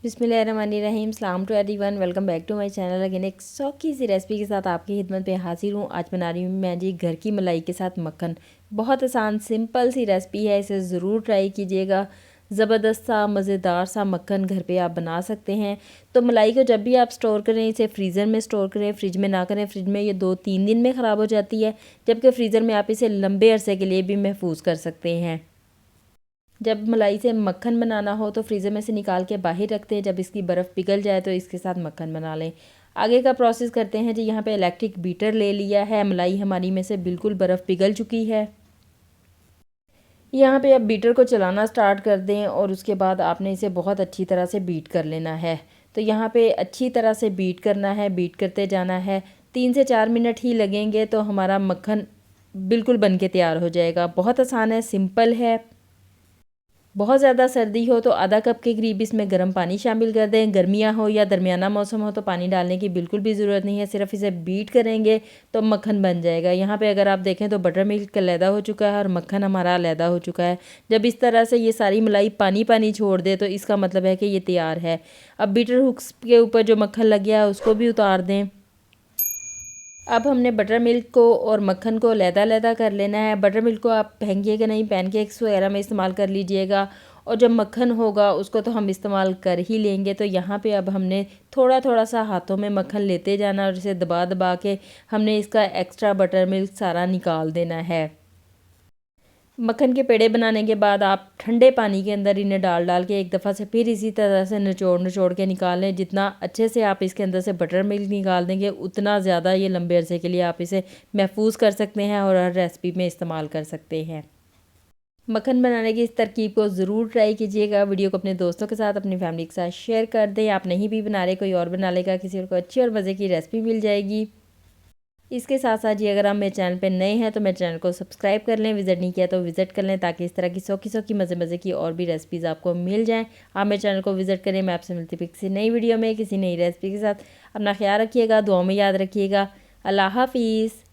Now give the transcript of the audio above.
बिस्मिल्लाहिर्रहमानिर्रहीम। सलाम to everyone, welcome back to my channel. Again एक सौखी सी रेसिपी के साथ आपकी खिदमत पे हाजिर हूँ। आज बना रही हूँ मैं जी घर की मलाई के साथ मक्खन। बहुत आसान सिंपल सी रेसिपी है, इसे ज़रूर ट्राई कीजिएगा। ज़बरदस्त सा मज़ेदार सा मक्खन घर पे आप बना सकते हैं। तो मलाई को जब भी आप स्टोर करें, इसे फ्रीज़र में स्टोर करें, फ्रिज में ना करें। फ्रिज में ये 2-3 दिन में ख़राब हो जाती है, जबकि फ्रीज़र में आप इसे लंबे अरसे के लिए भी महफूज कर सकते हैं। जब मलाई से मक्खन बनाना हो तो फ्रीज़र में से निकाल के बाहर रखते हैं। जब इसकी बर्फ़ पिघल जाए तो इसके साथ मक्खन बना लें। आगे का प्रोसेस करते हैं जी। यहाँ पे इलेक्ट्रिक बीटर ले लिया है। मलाई हमारी में से बिल्कुल बर्फ़ पिघल चुकी है। यहाँ पे अब बीटर को चलाना स्टार्ट कर दें और उसके बाद आपने इसे बहुत अच्छी तरह से बीट कर लेना है। तो यहाँ पे अच्छी तरह से बीट करना है, बीट करते जाना है। 3 से 4 मिनट ही लगेंगे तो हमारा मक्खन बिल्कुल बन के तैयार हो जाएगा। बहुत आसान है, सिंपल है। बहुत ज़्यादा सर्दी हो तो आधा कप के करीब इसमें गर्म पानी शामिल कर दें। गर्मियाँ हो या दरमियाना मौसम हो तो पानी डालने की बिल्कुल भी ज़रूरत नहीं है, सिर्फ इसे बीट करेंगे तो मक्खन बन जाएगा। यहाँ पे अगर आप देखें तो बटर मिल्क अलहदा हो चुका है और मक्खन हमारा अलहदा हो चुका है। जब इस तरह से ये सारी मलाई पानी पानी छोड़ दे तो इसका मतलब है कि ये तैयार है। अब बीटर हुक्स के ऊपर जो मक्खन लग गया है उसको भी उतार दें। अब हमने बटर मिल्क को और मक्खन को अलहदा-अलहदा कर लेना है। बटर मिल्क को आप फेंकिएगा नहीं, पैनकेक्स वगैरह में इस्तेमाल कर लीजिएगा। और जब मक्खन होगा उसको तो हम इस्तेमाल कर ही लेंगे। तो यहाँ पे अब हमने थोड़ा थोड़ा सा हाथों में मक्खन लेते जाना और इसे दबा दबा के हमने इसका एक्स्ट्रा बटर मिल्क सारा निकाल देना है। मक्खन के पेड़े बनाने के बाद आप ठंडे पानी के अंदर इन्हें डाल डाल के एक दफ़ा से फिर इसी तरह से निचोड़ निचोड़ के निकाल लें। जितना अच्छे से आप इसके अंदर से बटर मिल्क निकाल देंगे उतना ज़्यादा ये लंबे अरसे के लिए आप इसे महफूज कर सकते हैं और हर रेसिपी में इस्तेमाल कर सकते हैं। मक्खन बनाने की इस तरकीब को ज़रूर ट्राई कीजिएगा। वीडियो को अपने दोस्तों के साथ, अपनी फैमिली के साथ शेयर कर दें। आप नहीं भी बना रहे, कोई और बना लेगा, किसी और को अच्छी और मज़े की रेसिपी मिल जाएगी। इसके साथ साथ जी अगर आप मेरे चैनल पे नए हैं तो मेरे चैनल को सब्सक्राइब कर लें। विज़िट नहीं किया तो विज़िट कर लें, ताकि इस तरह की सौखी मज़े मज़े की और भी रेसिपीज़ आपको मिल जाएं। आप मेरे चैनल को विज़िट करें। मैं आपसे मिलती हूँ किसी नई वीडियो में किसी नई रेसिपी के साथ। अपना ख्याल रखिएगा, दुआ में याद रखिएगा। अल्लाह हाफ़िज़।